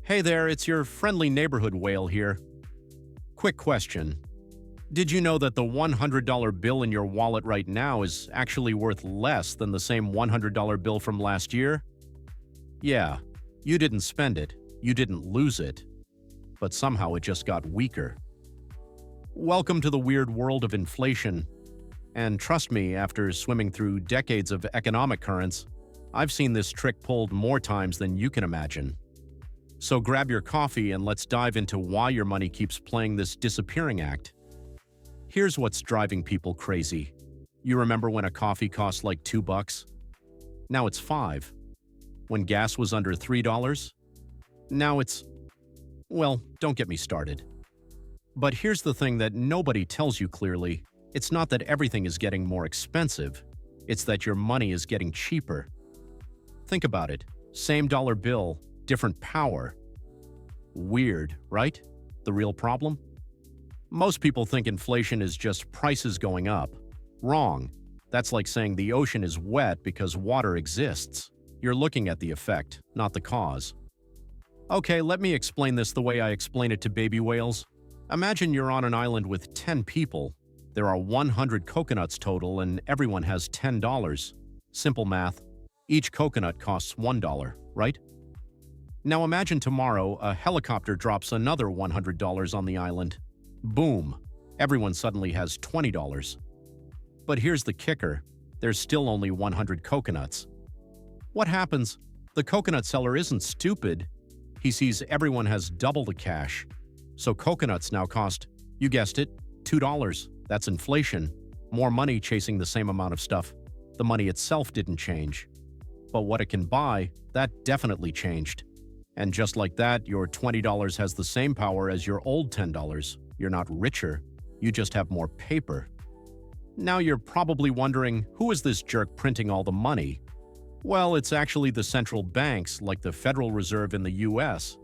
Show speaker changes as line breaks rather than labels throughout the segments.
Hey there, it's your friendly neighborhood whale here. Quick question. Did you know that the $100 bill in your wallet right now is actually worth less than the same $100 bill from last year? Yeah, you didn't spend it, you didn't lose it, but somehow it just got weaker. Welcome to the weird world of inflation. And trust me, after swimming through decades of economic currents, I've seen this trick pulled more times than you can imagine. So grab your coffee and let's dive into why your money keeps playing this disappearing act. Here's what's driving people crazy. You remember when a coffee cost like $2? Now it's 5. When gas was under $3? Now it's… well, don't get me started. But here's the thing that nobody tells you clearly. It's not that everything is getting more expensive. It's that your money is getting cheaper. Think about it. Same dollar bill, different power. Weird, right? The real problem? Most people think inflation is just prices going up. Wrong. That's like saying the ocean is wet because water exists. You're looking at the effect, not the cause. Okay, let me explain this the way I explain it to baby whales. Imagine you're on an island with 10 people. There are 100 coconuts total and everyone has $10. Simple math. Each coconut costs $1, right? Now imagine tomorrow a helicopter drops another $100 on the island. Boom! Everyone suddenly has $20. But here's the kicker. There's still only 100 coconuts. What happens? The coconut seller isn't stupid. He sees everyone has double the cash. So coconuts now cost, you guessed it, $2. That's inflation. More money chasing the same amount of stuff. The money itself didn't change. But what it can buy, that definitely changed. And just like that, your $20 has the same power as your old $10. You're not richer, you just have more paper. Now you're probably wondering, who is this jerk printing all the money? Well, it's actually the central banks like the Federal Reserve in the US.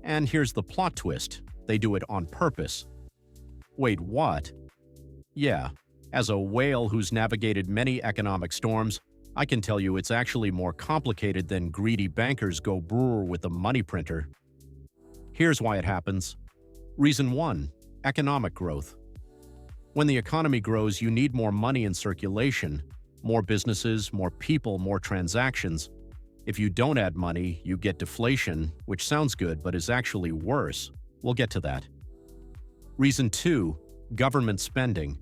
And here's the plot twist. They do it on purpose. Wait, what? Yeah, as a whale who's navigated many economic storms, I can tell you it's actually more complicated than greedy bankers go brrr with a money printer. Here's why it happens. Reason 1. Economic growth. When the economy grows, you need more money in circulation. More businesses, more people, more transactions. If you don't add money, you get deflation, which sounds good but is actually worse. We'll get to that. Reason 2. Government spending.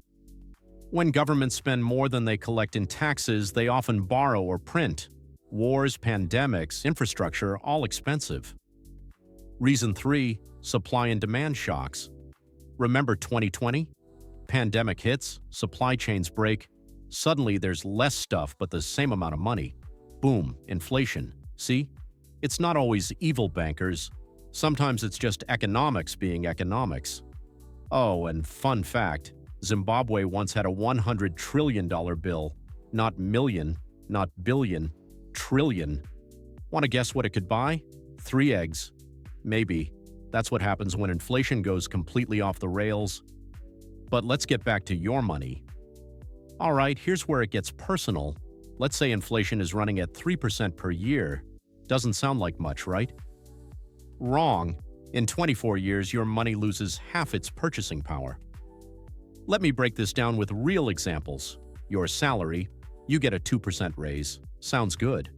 When governments spend more than they collect in taxes, they often borrow or print. Wars, pandemics, infrastructure, all expensive. Reason 3. Supply and demand shocks. Remember 2020? Pandemic hits, supply chains break. Suddenly there's less stuff but the same amount of money. Boom, inflation. See? It's not always evil bankers. Sometimes it's just economics being economics. Oh, and fun fact. Zimbabwe once had a $100 trillion bill. Not million, not billion, trillion. Want to guess what it could buy? 3 eggs. Maybe. That's what happens when inflation goes completely off the rails. But let's get back to your money. Alright, here's where it gets personal. Let's say inflation is running at 3% per year. Doesn't sound like much, right? Wrong. In 24 years, your money loses half its purchasing power. Let me break this down with real examples. Your salary, you get a 2% raise. Sounds good.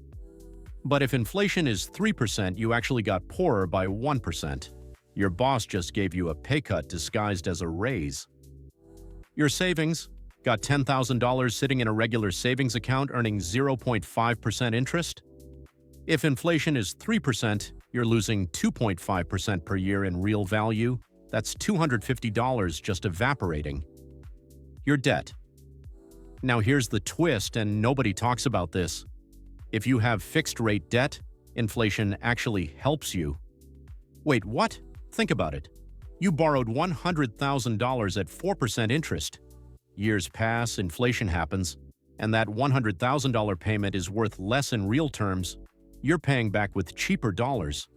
But if inflation is 3%, you actually got poorer by 1%. Your boss just gave you a pay cut disguised as a raise. Your savings, got $10,000 sitting in a regular savings account earning 0.5% interest? If inflation is 3%, you're losing 2.5% per year in real value. That's $250 just evaporating. Your debt. Now here's the twist, and nobody talks about this. If you have fixed-rate debt, inflation actually helps you. Wait, what? Think about it. You borrowed $100,000 at 4% interest. Years pass, inflation happens, and that $100,000 payment is worth less in real terms. You're paying back with cheaper dollars.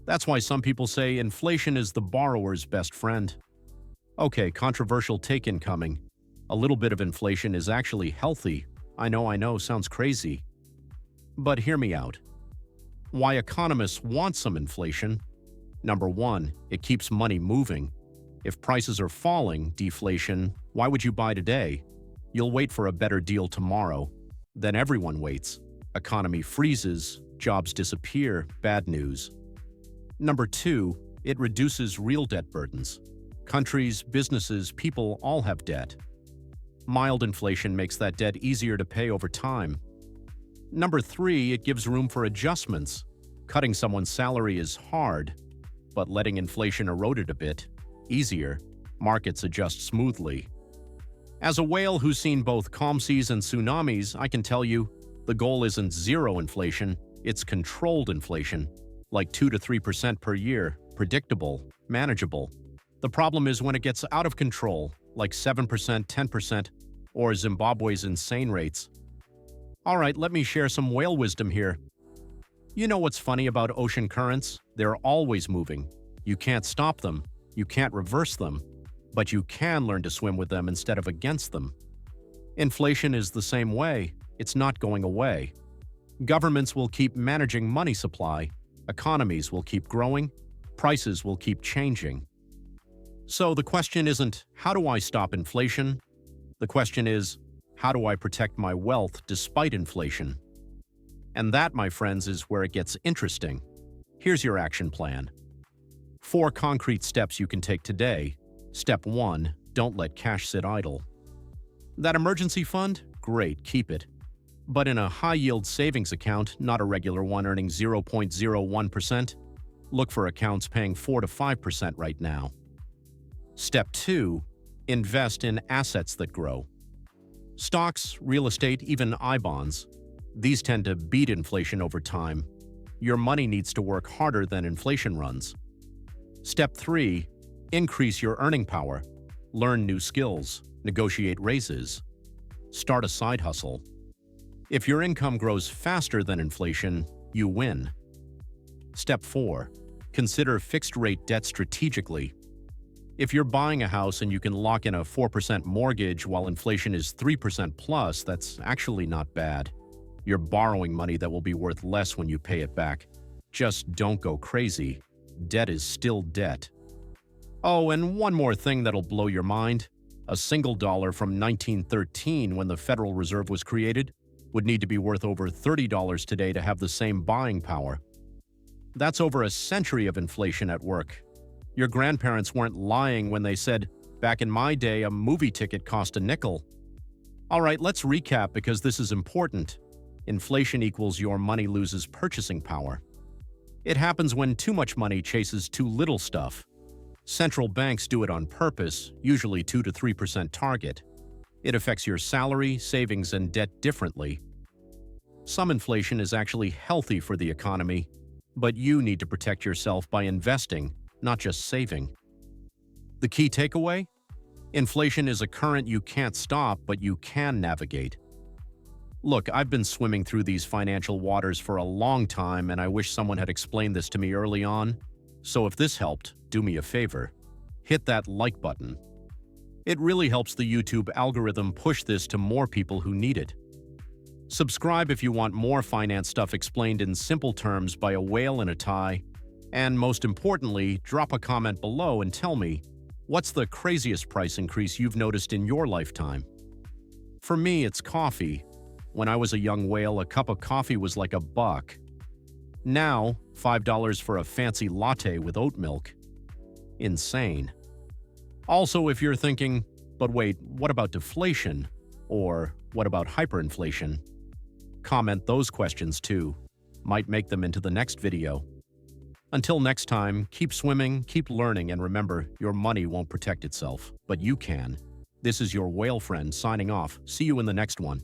That's why some people say inflation is the borrower's best friend. Okay, controversial take incoming. A little bit of inflation is actually healthy. I know, sounds crazy. But hear me out. Why economists want some inflation? Number 1, it keeps money moving. If prices are falling, deflation, why would you buy today? You'll wait for a better deal tomorrow. Then everyone waits. Economy freezes, jobs disappear, bad news. Number 2, it reduces real debt burdens. Countries, businesses, people all have debt. Mild inflation makes that debt easier to pay over time. Number 3, it gives room for adjustments. Cutting someone's salary is hard, but letting inflation erode it a bit, easier. Markets adjust smoothly. As a whale who's seen both calm seas and tsunamis, I can tell you, the goal isn't zero inflation, it's controlled inflation, like 2 to 3% per year, predictable, manageable. The problem is when it gets out of control, like 7%, 10%, or Zimbabwe's insane rates. All right, let me share some whale wisdom here. You know what's funny about ocean currents? They're always moving. You can't stop them, you can't reverse them, but you can learn to swim with them instead of against them. Inflation is the same way. It's not going away. Governments will keep managing money supply, economies will keep growing, prices will keep changing. So the question isn't, how do I stop inflation? The question is, how do I protect my wealth despite inflation? And that, my friends, is where it gets interesting. Here's your action plan. 4 concrete steps you can take today. Step 1, don't let cash sit idle. That emergency fund? Great, keep it. But in a high-yield savings account, not a regular one earning 0.01%, look for accounts paying 4 to 5% right now. Step 2, invest in assets that grow. Stocks, real estate, even I-bonds. These tend to beat inflation over time. Your money needs to work harder than inflation runs. Step 3, increase your earning power. Learn new skills, negotiate raises, start a side hustle. If your income grows faster than inflation, you win. Step 4, consider fixed-rate debt strategically. If you're buying a house and you can lock in a 4% mortgage while inflation is 3% plus, that's actually not bad. You're borrowing money that will be worth less when you pay it back. Just don't go crazy. Debt is still debt. Oh, and one more thing that'll blow your mind. A single dollar from 1913, when the Federal Reserve was created, would need to be worth over $30 today to have the same buying power. That's over a century of inflation at work. Your grandparents weren't lying when they said, back in my day, a movie ticket cost a nickel. All right, let's recap because this is important. Inflation equals your money loses purchasing power. It happens when too much money chases too little stuff. Central banks do it on purpose, usually 2 to 3% target. It affects your salary, savings, and debt differently. Some inflation is actually healthy for the economy, but you need to protect yourself by investing, not just saving. The key takeaway? Inflation is a current you can't stop, but you can navigate. Look, I've been swimming through these financial waters for a long time, and I wish someone had explained this to me early on. So if this helped, do me a favor. Hit that like button. It really helps the YouTube algorithm push this to more people who need it. Subscribe if you want more finance stuff explained in simple terms by a whale in a tie. And most importantly, drop a comment below and tell me, what's the craziest price increase you've noticed in your lifetime? For me, it's coffee. When I was a young whale, a cup of coffee was like $1. Now, $5 for a fancy latte with oat milk. Insane. Also, if you're thinking, but wait, what about deflation? Or what about hyperinflation? Comment those questions too. Might make them into the next video. Until next time, keep swimming, keep learning, and remember, your money won't protect itself, but you can. This is your whale friend signing off. See you in the next one.